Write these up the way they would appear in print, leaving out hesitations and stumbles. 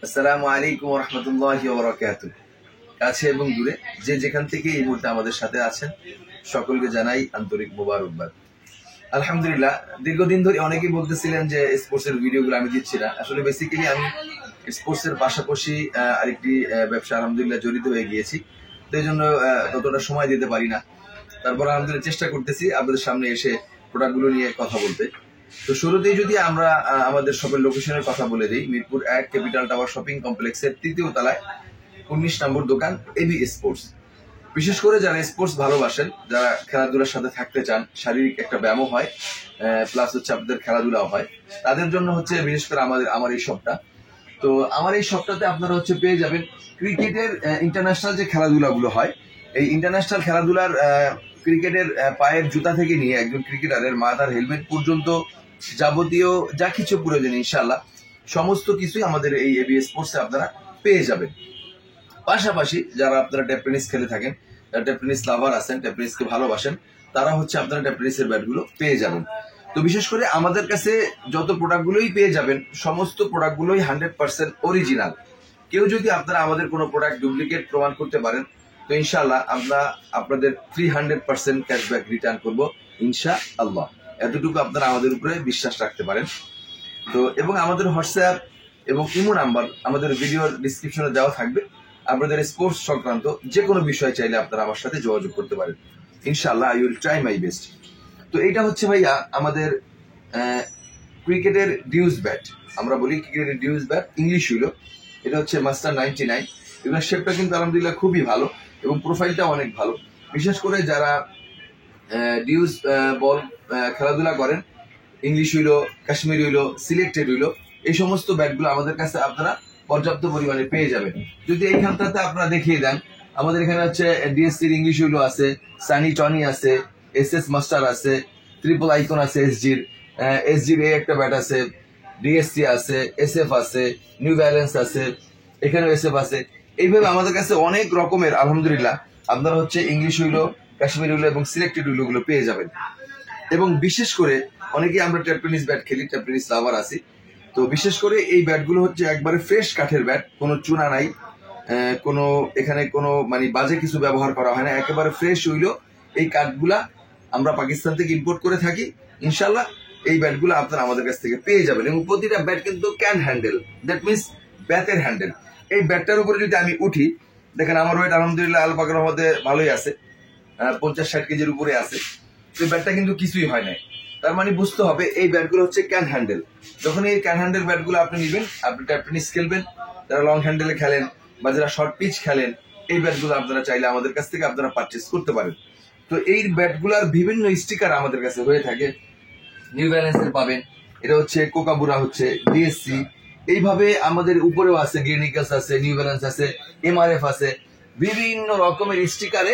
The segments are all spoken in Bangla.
আসসালামু আলাইকুম ওয়া রাহমাতুল্লাহি ওয়া বারাকাতুহু। কাছে এবং দূরে যে যেখান থেকে এই মুহূর্তে আমাদের সাথে আছেন সকলকে জানাই আন্তরিক মোবারকবাদ। আলহামদুলিল্লাহ, দীর্ঘদিন ধরে অনেকেই বলতেছিলেন যে স্পোর্টসের ভিডিওগুলো আমি দিচ্ছি না। আসলে বেসিক্যালি আমি স্পোর্টসের পাশাপাশি আরেকটি ব্যবসা আলহামদুলিল্লাহ জড়িত হয়ে গিয়েছি। তো এই জন্য ততটা সময় দিতে পারি না। তারপর আলহামদুলিল্লাহ চেষ্টা করতেছি আপনাদের সামনে এসে প্রোডাক্টগুলো নিয়ে কথা বলতে। তো শুরুতেই যদি আমরা আমাদের শপের লোকেশনের কথা বলে দিই, মিরপুর 1 ক্যাপিটাল টাওয়ার শপিং কমপ্লেক্সের ৩য় তলায় ১৯ নম্বর দোকান এবি স্পোর্টস। বিশেষ করে যারা স্পোর্টস ভালোবাসেন, যারা খেলাধুলার সাথে থাকতে চান, শারীরিক একটা ব্যায়ামও হয়, প্লাস হচ্ছে আপনাদের খেলাধুলাও হয়, তাদের জন্য হচ্ছে বিশেষ করে আমার এই শপটা। তো আমার এই শপটাতে আপনারা হচ্ছে পেয়ে যাবেন ক্রিকেটের ইন্টারন্যাশনাল যে খেলাধুলাগুলো হয়, এই ইন্টারন্যাশনাল খেলাধুলার ক্রিকেটের পায়ের জুতা থেকে নিয়ে একজন ক্রিকেটারের মাথার হেলমেট পর্যন্ত যাবতীয় যা কিছু প্রয়োজন ইনশাআল্লাহ সমস্ত কিছুই আমাদের এই এবি স্পোর্টসে আপনারা পেয়ে যাবেন। পাশাপাশি যারা আপনারা টেপ টেনিস খেলে থাকেন, যারা টেপ টেনিস লাভার আছেন, টেপ টেনিসকে ভালোবাসেন, তারা হচ্ছে আপনারা টেপ টেনিসের ব্যাটগুলো পেয়ে যাবেন। তো বিশেষ করে আমাদের কাছে যত প্রোডাক্টগুলোই পেয়ে যাবেন, সমস্ত প্রোডাক্টগুলোই 100% অরিজিনাল। কেউ যদি আপনারা আমাদের কোনো প্রোডাক্ট ডুপ্লিকেট প্রমাণ করতে পারেন, তো ইনশাআল্লাহ আমরা আপনাদের 300% ক্যাশব্যাক রিটার্ন করব ইনশাআল্লাহ। এতটুকু আপনারা আমাদের উপরে বিশ্বাস রাখতে পারেন। তো এবং আমাদের হোয়াটসঅ্যাপ এবং ইমো নাম্বার আমাদের ভিডিওর ডিসক্রিপশনে দেওয়া থাকবে। আপনাদের স্পোর্টস সংক্রান্ত যে কোনো বিষয় চাইলে আপনারা আমার সাথে যোগাযোগ করতে পারেন। ইনশাআল্লাহ I will try my best. তো এইটা হচ্ছে ভাইয়া আমাদের ক্রিকেটের ডিউজ ব্যাট। আমরা বলি ক্রিকেটের ডিউজ ব্যাট, ইংলিশ হইল এটা হচ্ছে মাস্টার 99। এগুলোর শেপটা কিন্তু আলহামদুলিল্লাহ খুবই ভালো এবং প্রোফাইলটা অনেক ভালো। বিশেষ করে যারা ডিউজ বল খেলাধুলা করেন, ইংলিশ হইলো, কাশ্মীরি হইলো, সিলেক্টেড হইলো, এই সমস্ত ব্যাটগুলো আমাদের কাছে আপনারা পর্যাপ্ত পরিমাণে পেয়ে যাবেন। যদি এইখানটাতে আপনারা দেখিয়ে দেন, আমাদের এখানে হচ্ছে ডিএসসির ইংলিশ হইলো আছে, সানি টনি আছে, এসএস মাস্টার আছে, ট্রিপল আইকন আছে, এসজির একটা ব্যাট আছে, ডিএসসি আছে, এসএফ আছে, নিউ ব্যালেন্স আছে, এখানেও এসএফ আছে। এইভাবে আমাদের কাছে অনেক রকমের আলহামদুলিল্লাহ আপনারা হচ্ছে ইংলিশ হইলো, কাশ্মীরি হইলো এবং সিলেক্টেড হইলো গুলো পেয়ে যাবেন। এবং বিশেষ করে অনেকেই আমরা টেপ টেনিস ব্যাট খেলি, টেপ টেনিস লাভার আছি। তো বিশেষ করে এই ব্যাটগুলো হচ্ছে একবারে ফ্রেশ কাঠের ব্যাট, কোনো চুনা নাই, কোনো এখানে কোনো মানে বাজে কিছু ব্যবহার করা হয় না, একেবারে ফ্রেশ হইলো। এই কাঠগুলা আমরা পাকিস্তান থেকে ইম্পোর্ট করে থাকি। ইনশাল্লাহ এই ব্যাটগুলো আপনারা আমাদের কাছ থেকে পেয়ে যাবেন এবং প্রতিটা ব্যাট কিন্তু ক্যান হ্যান্ডেল, দ্যাট মিনস ব্যাটের হ্যান্ডেল। এই ব্যাটটার উপরে যদি আমি উঠি, দেখেন আমার ওয়েট আলহামদুলিল্লাহ আল পাকের মধ্যে ভালোই আছে, 50-60 কেজির উপরে আছে। তো ব্যাটটা কিন্তু কিছুই হয় নাই। তার মানে বুঝতে হবে এই ব্যাটগুলো হচ্ছে ক্যান হ্যান্ডেল। যখন এই ক্যান হ্যান্ডেল ব্যাটগুলো আপনি নেবেন, আপনি ট্যাপ টেনিস খেলবেন, যারা লং হ্যান্ডেলে খেলেন বা যারা শর্ট পিচ খেলেন, এই ব্যাটগুলো আপনারা চাইলে আমাদের কাছ থেকে আপনারা পারচেস করতে পারেন। তো এই ব্যাটগুলোর বিভিন্ন স্টিকার আমাদের কাছে হয়ে থাকে। নিউ ব্যালেন্সের পাবেন, এটা হচ্ছে কোকাবুরা, হচ্ছে ডিএসসি, এইভাবে আমাদের উপরেও আছে, গ্রিনিকাস আছে, নিউ ব্যালেন্স আছে, এমআরএফ আছে, বিভিন্ন রকমের স্টিকারে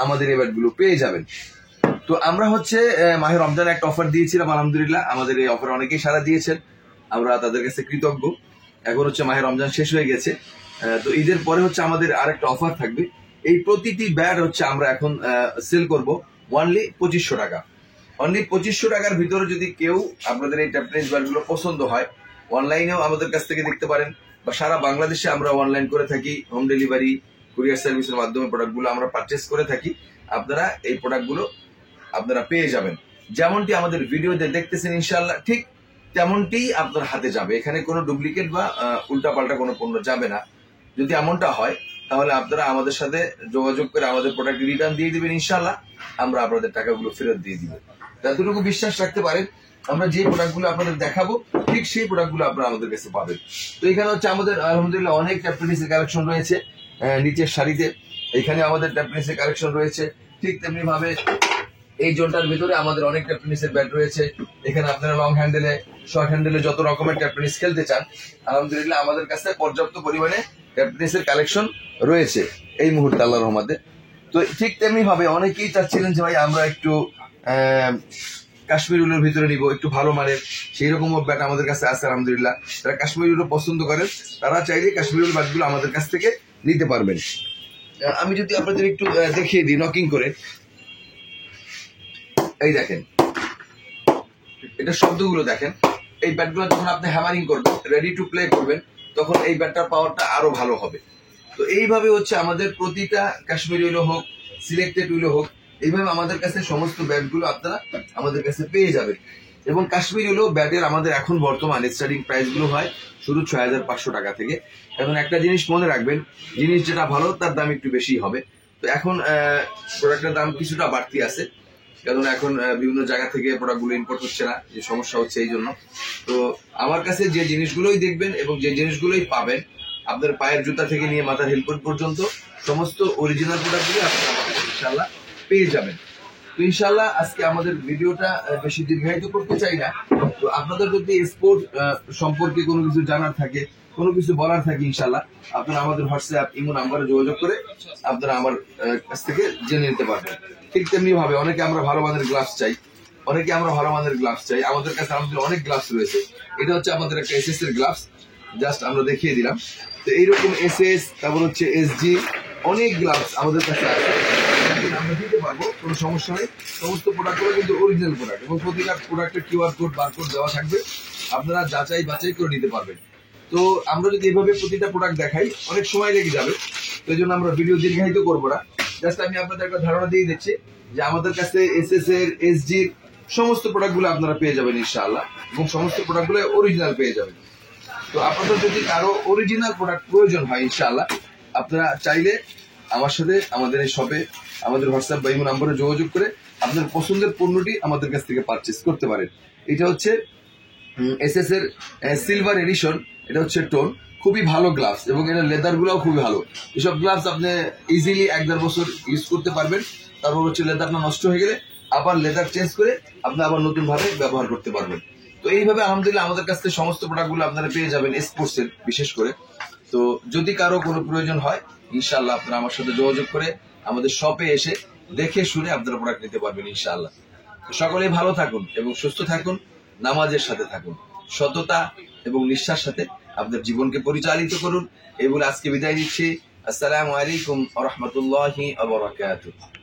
আমাদের এই ব্যাটগুলো পেয়ে যাবেন। তো আমরা হচ্ছে মাহে রমজানে একটা অফার দিয়েছিলাম, আলহামদুলিল্লাহ আমাদের এই অফার অনেকেই সাড়া দিয়েছেন, আমরা তাদের কাছে কৃতজ্ঞ। এখন হচ্ছে মাহে রমজান শেষ হয়ে গেছে, তো ঈদের পরে হচ্ছে আমাদের আরেকটা অফার থাকবে। এই প্রতিটি ব্যাট হচ্ছে আমরা এখন সেল করব অনলি 2500 টাকা। অনলি 2500 টাকার ভিতরে যদি কেউ আপনাদের এই ট্যাপ টেনিস ব্যাটগুলো পছন্দ হয়, অনলাইনেও আমাদের কাছ থেকে দেখতে পারেন, বা সারা বাংলাদেশে আমরা অনলাইন করে থাকি, হোম ডেলিভারি, কুরিয়ার সার্ভিসের মাধ্যমে প্রোডাক্টগুলো আমরা পারচেস করে থাকি। আপনারা এই প্রোডাক্টগুলো আপনারা পেয়ে যাবেন। যেমনটি আমাদের ভিডিওতে দেখতেছেন ইনশাআল্লাহ ঠিক তেমনটি আপনার হাতে যাবে। এখানে কোনো ডুপ্লিকেট বা উল্টাপাল্টা কোনো পণ্য যাবে না। যদি এমনটা হয় তাহলে আপনারা আমাদের সাথে যোগাযোগ করে আমাদের প্রোডাক্ট রিটার্ন দিয়ে দিবেন, ইনশাআল্লাহ আমরা আপনাদের টাকাগুলো ফেরত দিয়ে দিব। যতটুকু বিশ্বাস রাখতে পারেন, আমরা যে প্রোডাক্টগুলো আপনাদের দেখাবো ঠিক সেই প্রোডাক্টগুলো আপনারা আমাদের কাছে পাবেন। তো এখানে হচ্ছে আমাদের আলহামদুলিল্লাহ অনেক ট্যাপ টেনিসের কালেকশন রয়েছে। নিচের সারিতে এখানে আমাদের ট্যাপ টেনিসের কালেকশন রয়েছে। ঠিক তেমনি ভাবে এই জোনটার ভিতরে আমাদের অনেক ট্যাপ টেনিসের ব্যাট রয়েছে। এখানে আপনারা লং হ্যান্ডেলে, শর্ট হ্যান্ডেলে যত রকমের ট্যাপ টেনিস খেলতে চান, আলহামদুলিল্লাহ আমাদের কাছে পর্যাপ্ত পরিমাণে ট্যাপ টেনিসের কালেকশন রয়েছে এই মুহূর্তে আল্লাহর রহমতে। তো ঠিক তেমনি ভাবে অনেকেই চাচ্ছিলেন যে ভাই আমরা একটু কাশ্মীর উলের ভিতরে নিব, একটু ভালো মানের, সেই রকম ব্যাট আমাদের কাছে আছে আলহামদুলিল্লাহ। যারা কাশ্মীর উল পছন্দ করেন তারা চাইলে কাশ্মীর উল ব্যাটগুলো আমাদের কাছ থেকে নিতে পারবেন। আমি যদি আপনাদের একটু দেখিয়ে দিই নকিং করে, এই দেখেন এটা শব্দগুলো দেখেন। এই ব্যাটগুলো যখন আপনি হ্যামারিং করবেন, রেডি টু প্লে করবেন, তখন এই ব্যাটটার পাওয়ারটা আরো ভালো হবে। তো এইভাবে হচ্ছে আমাদের প্রতিটা কাশ্মীরি উইলো হোক, সিলেক্টেড উইলো হোক, এইভাবে আমাদের কাছে সমস্ত ব্যাটগুলো আপনারা আমাদের কাছে পেয়ে যাবেন। এবং কাশ্মীরি উইলো ব্যাটের আমাদের এখন বর্তমানে স্টার্টিং প্রাইস গুলো হয় শুরু 6500 টাকা থেকে। এখন একটা জিনিস মনে রাখবেন, জিনিস যেটা ভালো তার দাম একটু বেশি হবে। তো এখন প্রোডাক্টের দাম কিছুটা বাড়তি আছে, কারণ এখন বিভিন্ন জায়গা থেকে প্রোডাক্টগুলো ইম্পোর্ট হচ্ছে না, যে সমস্যা হচ্ছে এই জন্য। তো আমার কাছে যে জিনিসগুলোই দেখবেন এবং যে জিনিসগুলোই পাবেন, আপনার পায়ের জুতা থেকে নিয়ে মাথার হেলমেট পর্যন্ত সমস্ত অরিজিনাল প্রোডাক্টগুলো আপনারা আমাদের ইনশাল্লাহ পেয়ে যাবেন। তো ইনশাল্লাহ আজকে আমাদের ভিডিওটা বেশি দীর্ঘায়িত করতে চাই না। তো আপনাদের যদি স্পোর্ট সম্পর্কে কোনো কিছু জানার থাকে, কোনো কিছু বলার থাকে, ইনশাল্লাহ আপনারা আমাদের হোয়াটসঅ্যাপ ইমো নাম্বারে যোগাযোগ করে আপনারা আমার কাছ থেকে জেনে নিতে পারবেন। ঠিক তেমনি ভাবে অনেকে আমরা ভালো মানের গ্লাভস চাই, আমাদের কাছে আমাদের অনেক গ্লাভস রয়েছে। এটা হচ্ছে আমাদের একটা এসএস এর গ্লাভস, জাস্ট আমরা দেখিয়ে দিলাম। তো এইরকম এসএস, তারপর হচ্ছে এসজি, অনেক গ্লাভস আমাদের কাছে আছে, আমরা দিতে পারবো, কোনো সমস্যা নেই। সমস্ত প্রোডাক্টগুলো কিন্তু অরিজিনাল প্রোডাক্ট এবং প্রতিটা প্রোডাক্টের কিউআর কোড, বারকোড দেওয়া থাকবে, আপনারা যাচাই বাছাই করে নিতে পারবেন। তো আমরা যদি এভাবে প্রতিটা প্রোডাক্ট দেখাই অনেক সময় লেগে যাবে, তো এই জন্য আমরা ভিডিও দীর্ঘায়িত করবো না। জাস্ট আমি আপনাদের একটা ধারণা দিয়ে দিচ্ছি যে আমাদের কাছে এসএস এর, এসজির সমস্ত প্রোডাক্টগুলো আপনারা পেয়ে যাবেন ইনশাআল্লাহ, এবং সমস্ত প্রোডাক্টগুলো অরিজিনাল পেয়ে যাবেন। তো আপনাদের যদি কারো অরিজিনাল প্রোডাক্ট প্রয়োজন হয়, ইনশাআল্লাহ আপনারা চাইলে আমার সাথে আমাদের এই শপে আমাদের হোয়াটসঅ্যাপ বা ইমো নম্বরে যোগাযোগ করে আপনার পছন্দের পণ্যটি আমাদের কাছ থেকে পারচেস করতে পারেন। এটা হচ্ছে এসএস এর সিলভার এডিশন, এটা হচ্ছে টোন, খুবই ভালো গ্লাভস এবং এর লেদার গুলাও খুবই ভালো। এসব গ্লাভস আপনি ইজিলি 1-1.5 বছর ইউজ করতে পারবেন। তারপর হচ্ছে লেদারটা নষ্ট হয়ে গেলে আবার লেদার চেঞ্জ করে আপনি আবার নতুন ভাবে ব্যবহার করতে পারবেন। তো এইভাবে আলহামদুলিল্লাহ আমাদের কাছ থেকে সমস্ত প্রোডাক্টগুলো আপনারা পেয়ে যাবেন, স্পোর্টস এর বিশেষ করে। তো যদি কারো কোনো প্রয়োজন হয়, ইনশাআল্লাহ আপনারা আমার সাথে যোগাযোগ করে আমাদের শপে এসে দেখে শুনে আপনারা প্রোডাক্ট নিতে পারবেন ইনশাআল্লাহ। তো সকলেই ভালো থাকুন এবং সুস্থ থাকুন, নামাজের সাথে থাকুন, সততা এবং নিষ্ঠার সাথে আপনার জীবনকে পরিচালিত করুন। এই বলে আজকে বিদায় নিচ্ছি। আসসালামু আলাইকুম ওয়া রাহমাতুল্লাহি ওয়া বারাকাতুহু।